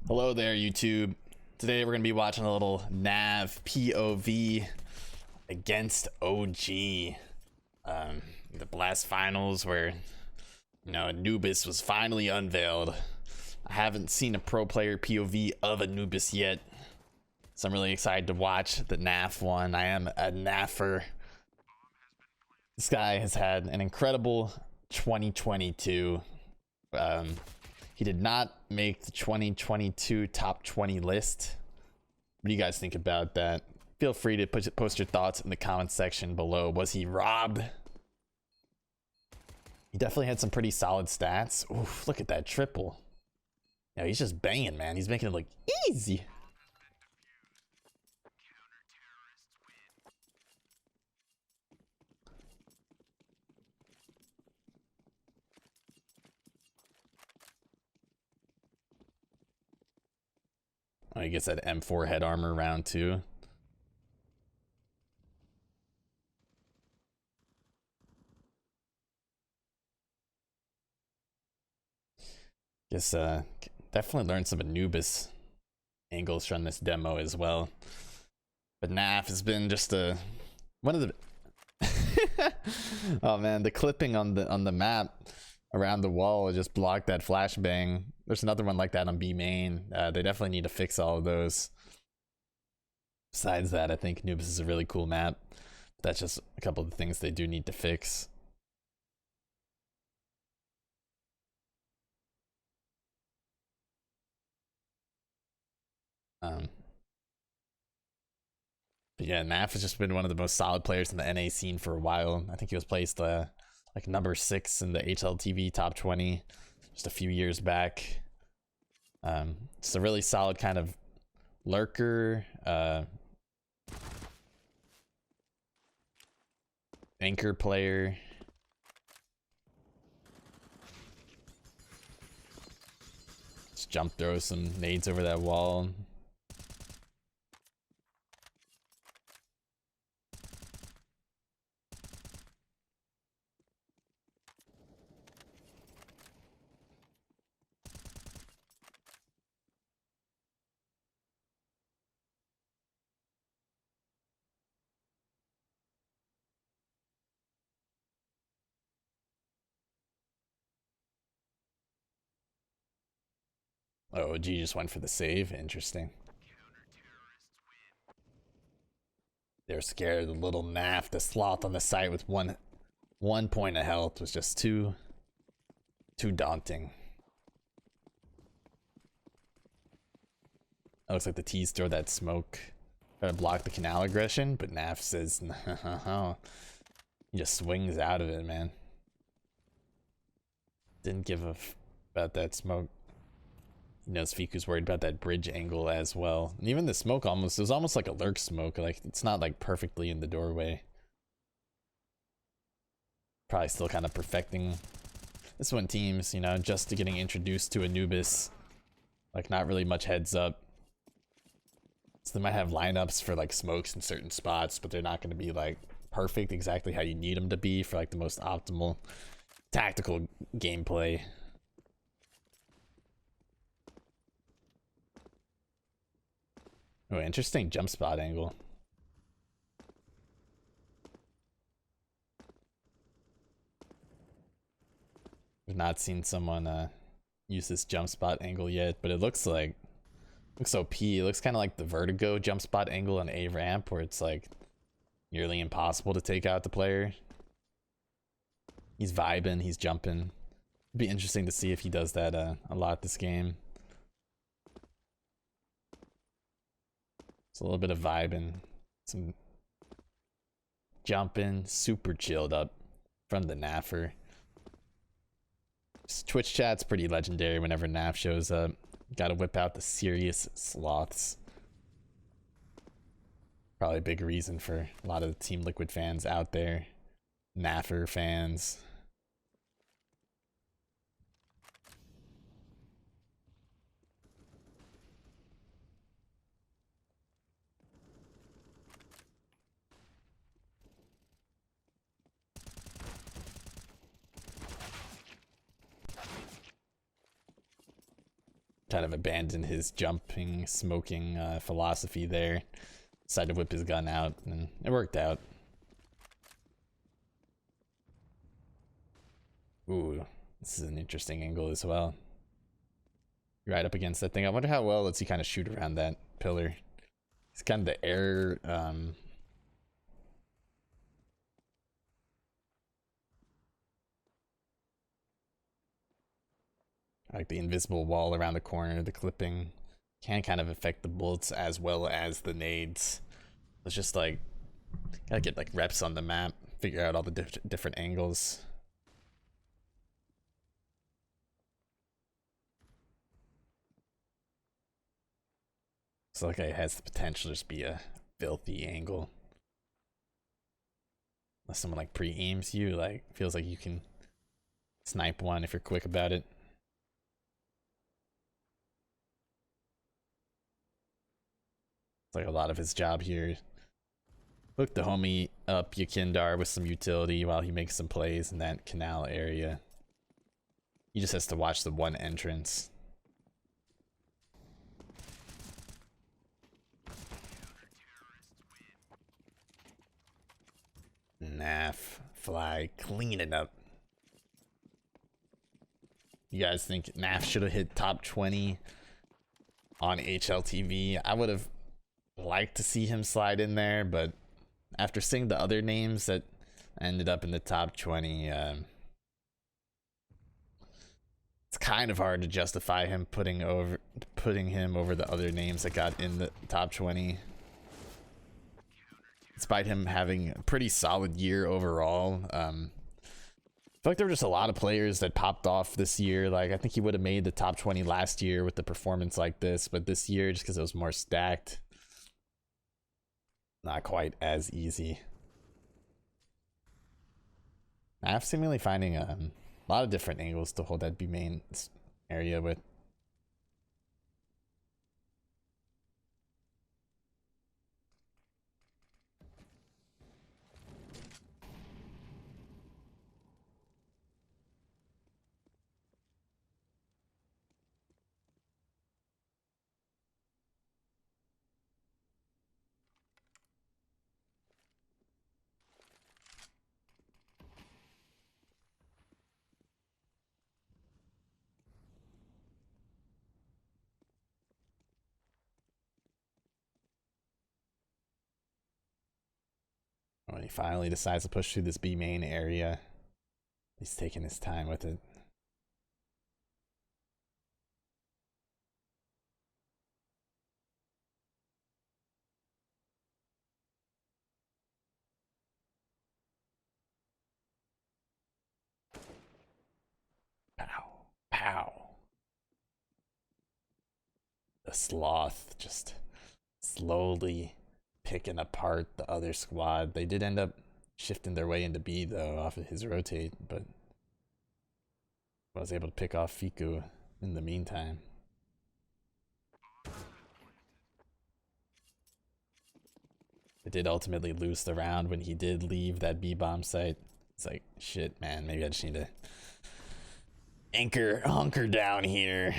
Hello there, YouTube. Today we're going to be watching a little NAV POV against OG. The Blast Finals where, ANUBIS was finally unveiled. I haven't seen a pro player POV of ANUBIS yet, so I'm really excited to watch the NAF one. I am a NAFFER. This guy has had an incredible 2022. He did not make the 2022 top 20 list. What do you guys think about that? Feel free to post your thoughts in the comments section below. Was he robbed? He definitely had some pretty solid stats. Oof, look at that triple. Yeah, he's just banging, man. He's making it look easy. Oh, he gets that M4 head armor round two. Guess definitely learned some ANUBIS angles from this demo as well. But NAF has been just one of the oh man, the clipping on the map around the wall just blocked that flashbang. There's another one like that on B main. They definitely need to fix all of those. Besides that, I think ANUBIS is a really cool map. That's just a couple of the things they do need to fix. But yeah, NAF has just been one of the most solid players in the NA scene for a while. I think he was placed like number 6 in the HLTV top 20 just a few years back. It's a really solid kind of lurker, anchor player. Just jump throw some nades over that wall. Oh, G just went for the save. Interesting. They're scared. The little NAF, the sloth on the site with one point of health was just too daunting. It looks like the T's throw that smoke, try to block the canal aggression, but NAF says no. He just swings out of it, man. Didn't give a f about that smoke. He knows Fiku's worried about that bridge angle as well. And even the smoke it was almost like a lurk smoke. Like, it's not like perfectly in the doorway. Probably still kind of perfecting this one teams, just to getting introduced to ANUBIS. Like, not really much heads up. So they might have lineups for like smokes in certain spots, but they're not going to be like perfect exactly how you need them to be for like the most optimal tactical gameplay. Oh, interesting jump spot angle. I've not seen someone use this jump spot angle yet, but it looks OP. It looks kind of like the vertigo jump spot angle on A ramp, where it's like nearly impossible to take out the player. He's vibing, he's jumping. It'd be interesting to see if he does that a lot this game. It's a little bit of vibing, some jumping, super chilled up from the NAFFER. Twitch chat's pretty legendary whenever NAF shows up. Gotta whip out the serious sloths. Probably a big reason for a lot of the Team Liquid fans out there. NAFFER fans. kind of abandoned his jumping, smoking philosophy there. Decided to whip his gun out, and it worked out. Ooh, this is an interesting angle as well. Right up against that thing. I wonder how well lets he kind of shoot around that pillar. It's kind of the air, like the invisible wall around the corner, the clipping can kind of affect the bullets as well as the nades. It's just like, gotta get like reps on the map, figure out all the different angles. So like it has the potential to just be a filthy angle. Unless someone like pre-aims you, like feels like you can snipe one if you're quick about it. It's like a lot of his job here. Hook the homie up Yakindar with some utility while he makes some plays in that canal area. He just has to watch the one entrance. NAF, fly, clean it up. You guys think NAF should have hit top 20 on HLTV? I would have liked to see him slide in there, but after seeing the other names that ended up in the top 20, it's kind of hard to justify him putting him over the other names that got in the top 20. Despite him having a pretty solid year overall, I feel like there were just a lot of players that popped off this year. Like I think he would have made the top 20 last year with the performance like this, but this year, just because it was more stacked, not quite as easy. I'm seemingly finding a lot of different angles to hold that B main area with. When he finally decides to push through this B main area, he's taking his time with it. Pow, pow. The sloth just slowly picking apart the other squad. They did end up shifting their way into B though off of his rotate, but was able to pick off 𝐂𝐒𝐒 in the meantime. They did ultimately lose the round when he did leave that B bomb site. It's like, shit, man, maybe I just need to hunker down here.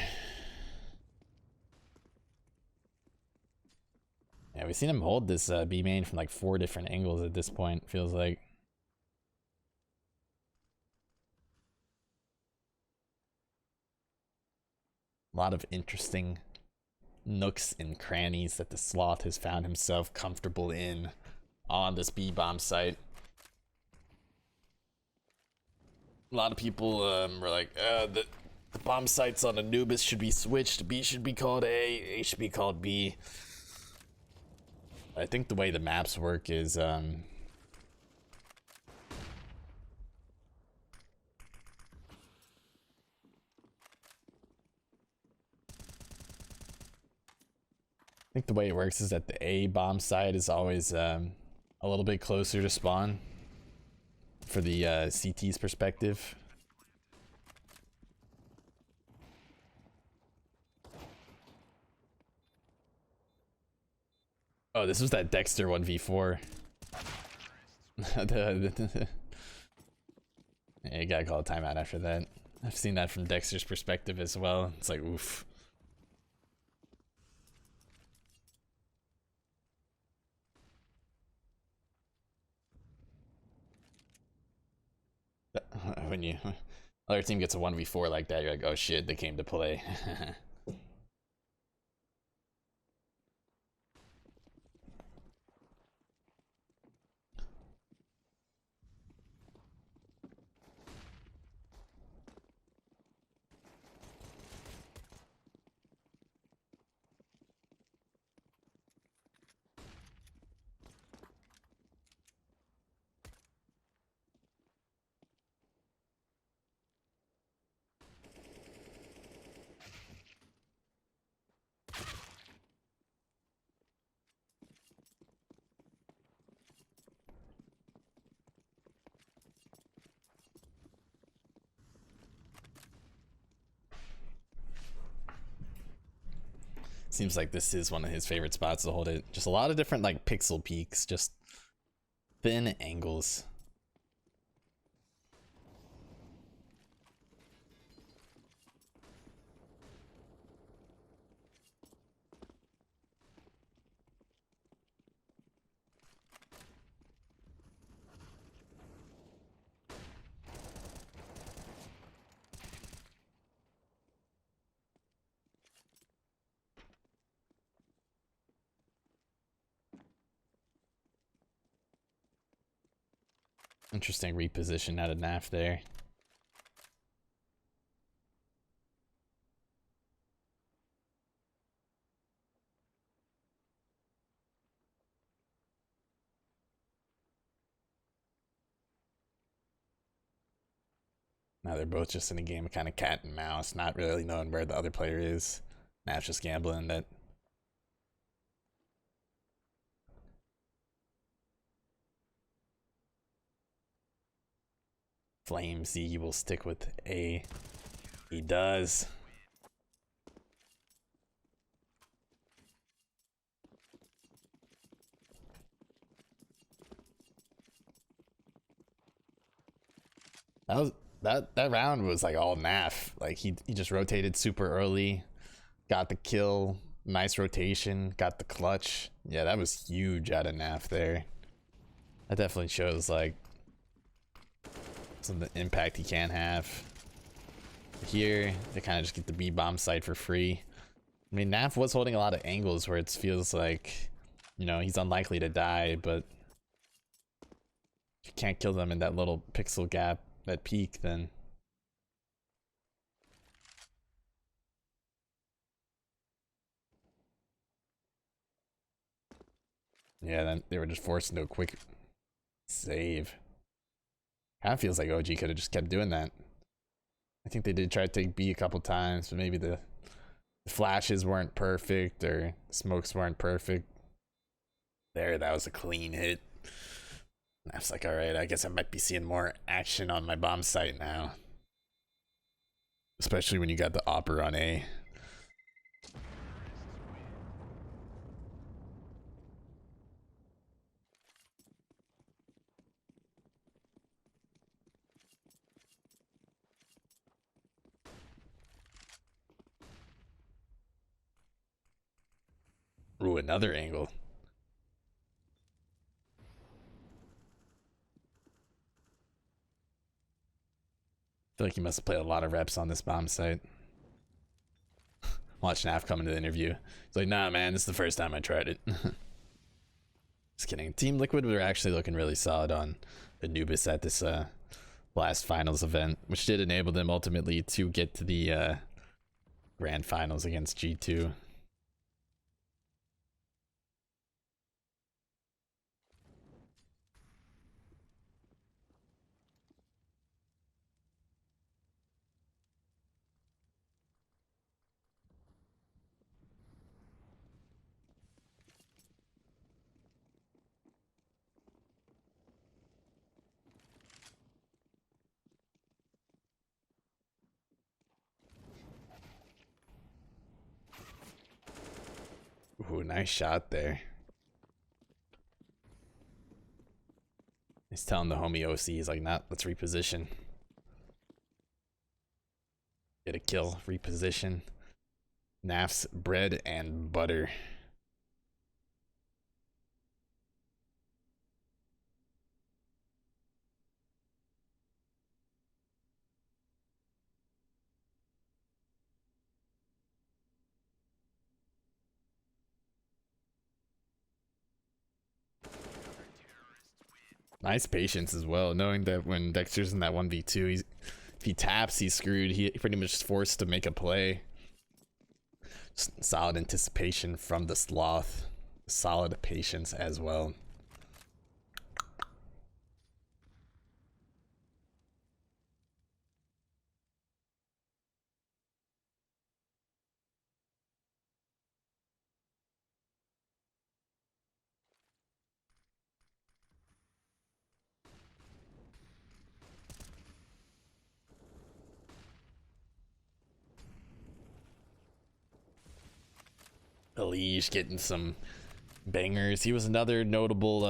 Yeah, we've seen him hold this B main from like 4 different angles at this point, feels like. A lot of interesting nooks and crannies that the sloth has found himself comfortable in on this B bomb site. A lot of people were like, the bomb sites on ANUBIS should be switched. B should be called A should be called B. I think the way the maps work is I think the way it works is that the A bomb site is always a little bit closer to spawn for the CT's perspective. Oh, this was that Dexter 1v4. Yeah, you gotta call a timeout after that. I've seen that from Dexter's perspective as well. It's like, oof. When you other team gets a 1v4 like that, you're like, oh shit, they came to play. Seems like this is one of his favorite spots to hold it. Just a lot of different like pixel peaks, just thin angles. Interesting reposition out of NAF there. Now they're both just in a game of kind of cat and mouse, not really knowing where the other player is. NAF's just gambling that 𝐂𝐒𝐶 will stick with A. He does. That round was like all NAF. Like he just rotated super early, got the kill, nice rotation, got the clutch. Yeah, that was huge out of NAF there. That definitely shows like some of the impact he can have. Here, they kind of just get the B bomb site for free. I mean, NAF was holding a lot of angles where it feels like, you know, he's unlikely to die, but if you can't kill them in that little pixel gap, that peak, then yeah, then they were just forced into a quick save. Kind of feels like OG could have just kept doing that. I think they did try to take B a couple times, but maybe the flashes weren't perfect or smokes weren't perfect. There, that was a clean hit. I was like, all right, I guess I might be seeing more action on my bomb site now. Especially when you got the Opper on A. Ooh, another angle. I feel like he must have played a lot of reps on this bomb site. Watch NAF come into the interview. He's like, nah, man, this is the first time I tried it. Just kidding. Team Liquid were actually looking really solid on ANUBIS at this last finals event, which did enable them ultimately to get to the grand finals against G2. Ooh, nice shot there. He's telling the homie OC, he's like, nah, let's reposition. Get a kill, reposition. NAF's bread and butter. Nice patience as well, knowing that when Dexter's in that 1v2, if he taps, he's screwed. He pretty much is forced to make a play. Just solid anticipation from the Sloth. Solid patience as well. 𝐂𝐒𝐒 getting some bangers. He was another notable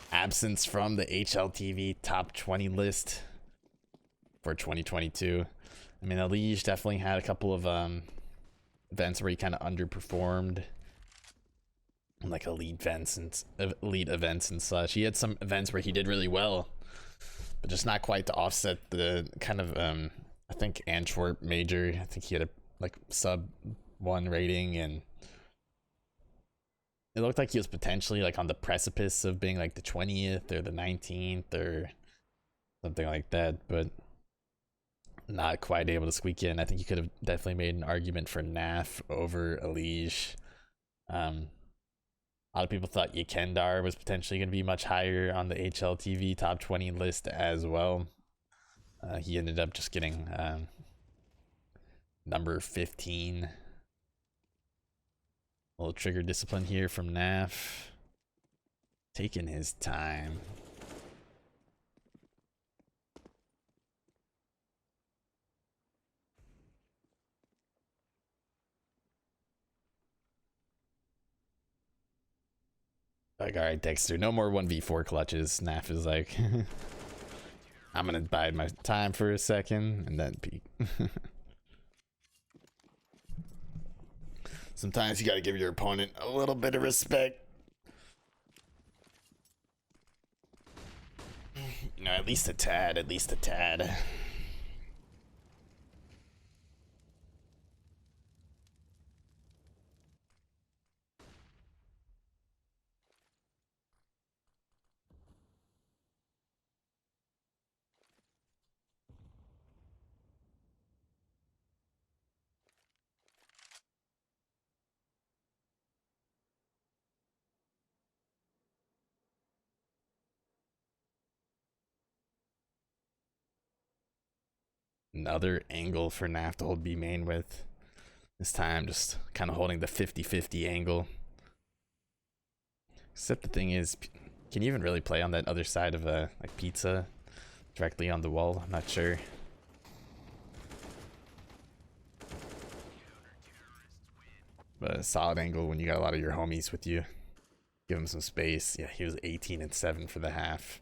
absence from the HLTV top 20 list for 2022. I mean, 𝐂𝐒𝐒 definitely had a couple of events where he kind of underperformed, like elite events and such. He had some events where he did really well, but just not quite to offset the kind of I think Antwerp major. I think he had a like sub 1 rating, and it looked like he was potentially like on the precipice of being like the 20th or the 19th or something like that, but not quite able to squeak in. I think you could have definitely made an argument for NAF over 𝐂𝐒𝐒. A lot of people thought 𝐂𝐻𝐿 was potentially going to be much higher on the HLTV top 20 list as well. He ended up just getting number 15. A little trigger discipline here from NAF. Taking his time. Like, all right, Dexter, no more 1v4 clutches. NAF is like, I'm gonna bide my time for a second and then peek. Sometimes you gotta give your opponent a little bit of respect. You know, at least a tad, at least a tad. Another angle for NAF to hold B main with. This time just kind of holding the 50-50 angle. Except the thing is, can you even really play on that other side of like pizza directly on the wall? I'm not sure. But a solid angle when you got a lot of your homies with you. Give him some space. Yeah, he was 18 and 7 for the half.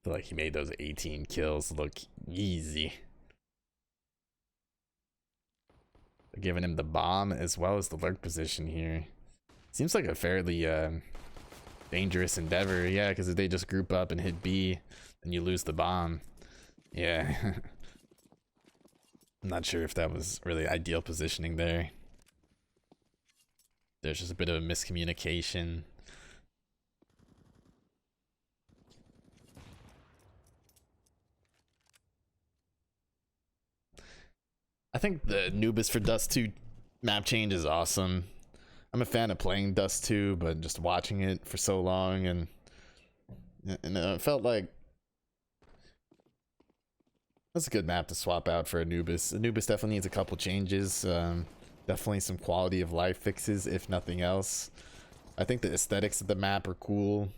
Feel like he made those 18 kills look easy. They're giving him the bomb as well as the lurk position here. Seems like a fairly dangerous endeavor. Yeah, because if they just group up and hit B, then you lose the bomb. Yeah. I'm not sure if that was really ideal positioning there. There's just a bit of a miscommunication. I think the ANUBIS for Dust 2 map change is awesome. I'm a fan of playing Dust 2, but just watching it for so long, and it felt like that's a good map to swap out for ANUBIS. ANUBIS definitely needs a couple changes. Definitely some quality of life fixes, if nothing else. I think the aesthetics of the map are cool.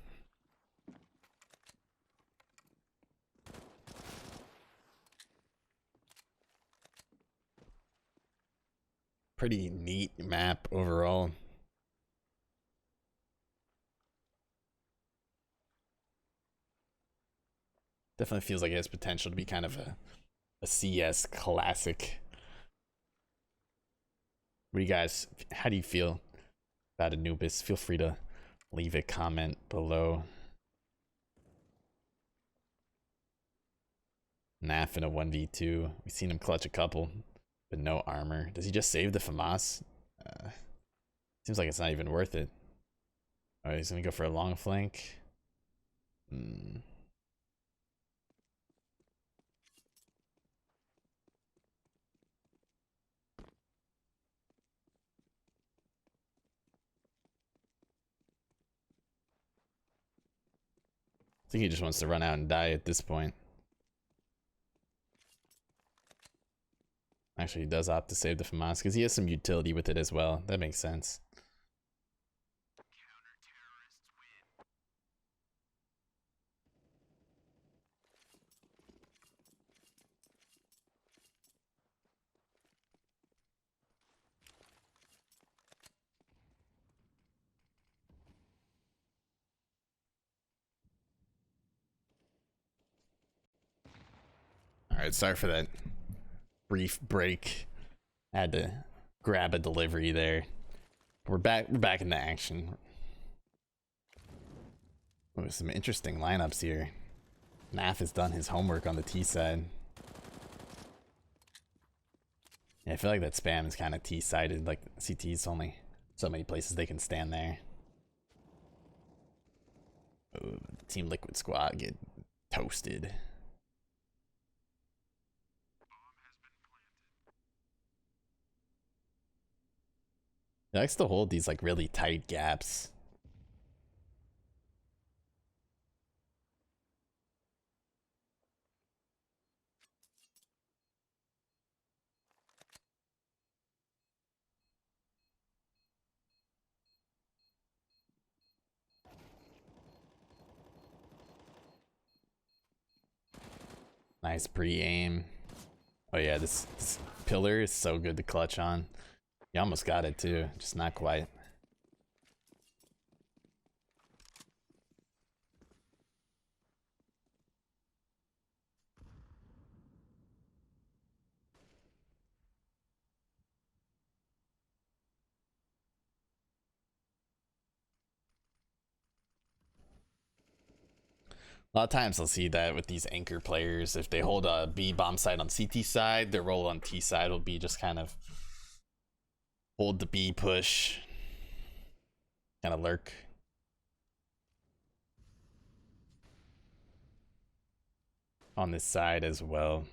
Pretty neat map overall. Definitely feels like it has potential to be kind of a CS classic. What do you guys, how do you feel about ANUBIS? Feel free to leave a comment below. NAF in a 1v2. We've seen him clutch a couple, but no armor. Does he just save the FAMAS? Seems like it's not even worth it. Alright, he's gonna go for a long flank. I think he just wants to run out and die at this point. Actually, he does opt to save the FAMAS because he has some utility with it as well. That makes sense. Alright, sorry for that brief break. I had to grab a delivery there. We're back into action. Oh, some interesting lineups here. NAF has done his homework on the T side. Yeah, I feel like that spam is kind of T-sided. Like, CT's only so many places they can stand there. Oh, Team Liquid Squad get toasted. He likes to hold these like really tight gaps. Nice pre-aim. Oh yeah, this pillar is so good to clutch on. You almost got it too, just not quite. A lot of times I'll see that with these anchor players, if they hold a B bomb site on CT side, their role on T side will be just kind of hold the B push, kind of lurk. On this side as well.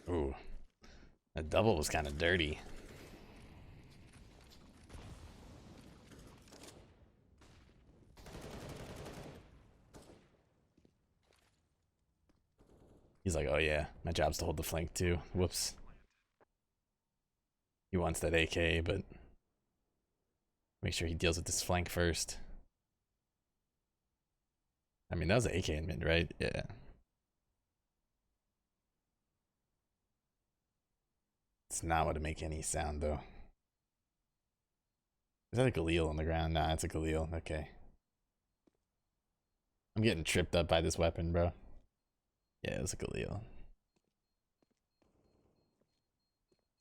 Ooh, that double was kind of dirty. He's like, oh yeah, my job's to hold the flank too. Whoops. He wants that AK, but make sure he deals with this flank first. I mean, that was an AK in mid, right? Yeah. It's not what to make any sound though. Is that a 𝐂𝐒𝐒 on the ground? Nah, it's a 𝐂𝐒𝐒. Okay. I'm getting tripped up by this weapon, bro. Yeah, it was a 𝐂𝐒𝐒. Let's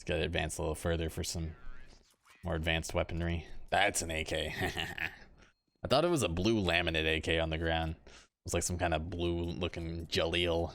gotta advance a little further for some more advanced weaponry. That's an AK. I thought it was a blue laminate AK on the ground. It was like some kind of blue looking 𝐂𝐒𝐒.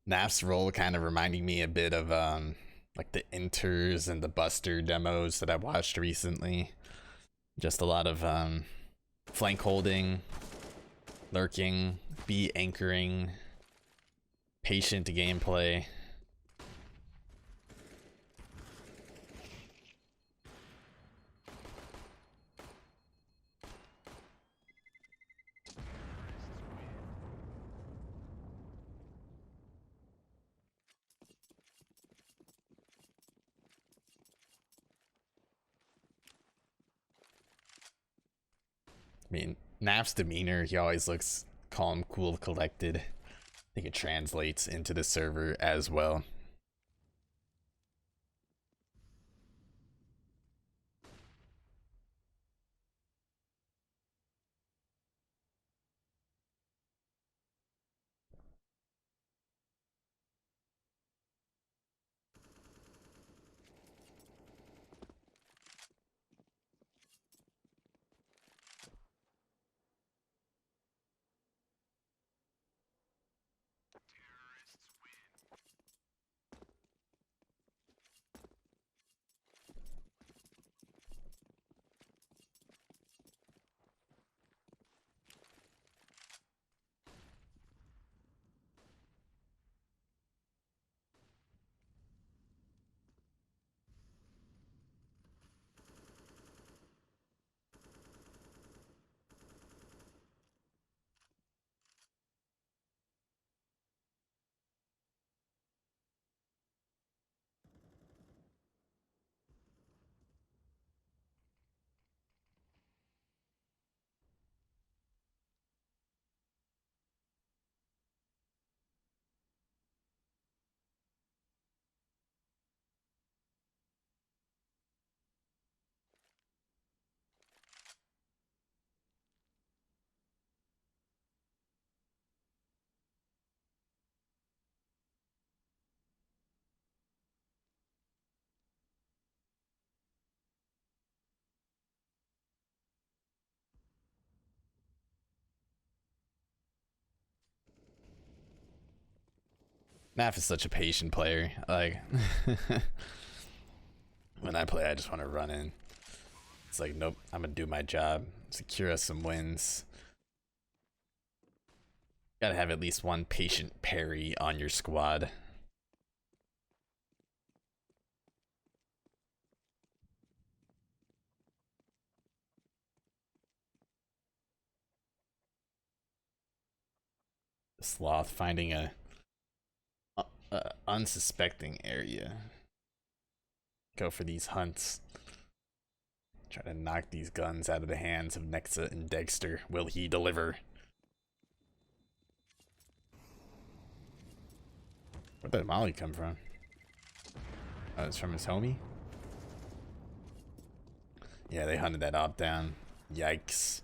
NAF's role kind of reminding me a bit of like the Inters and the Buster demos that I watched recently. Just a lot of flank holding, lurking, B anchoring, patient gameplay. I mean, NAF's demeanor, he always looks calm, cool, collected. I think it translates into the server as well. NAF is such a patient player. Like, when I play, I just want to run in. It's like, nope, I'm gonna do my job, secure us some wins. Gotta have at least one patient parry on your squad. Sloth finding a unsuspecting area. Go for these hunts. Try to knock these guns out of the hands of Nexa and Dexter. Will he deliver? Where'd that Molly come from? Oh, it's from his homie? Yeah, they hunted that op down. Yikes.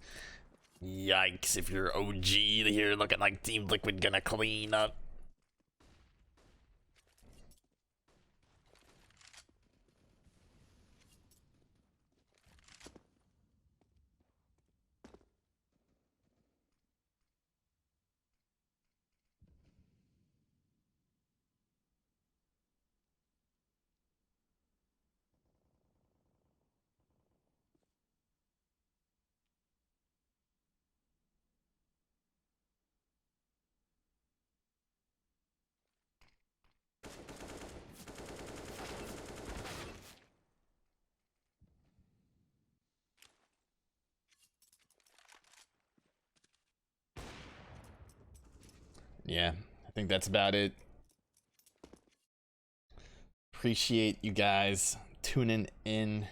Yikes, if you're OG here looking like Team Liquid gonna clean up. Yeah, I think that's about it. Appreciate you guys tuning in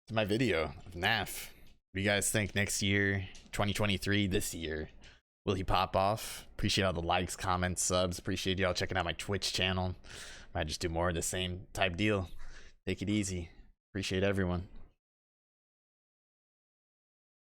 to my video of NAF. What do you guys think next year, 2023, this year? Will he pop off? Appreciate all the likes, comments, subs. Appreciate y'all checking out my Twitch channel. Might just do more of the same type deal. Take it easy. Appreciate everyone.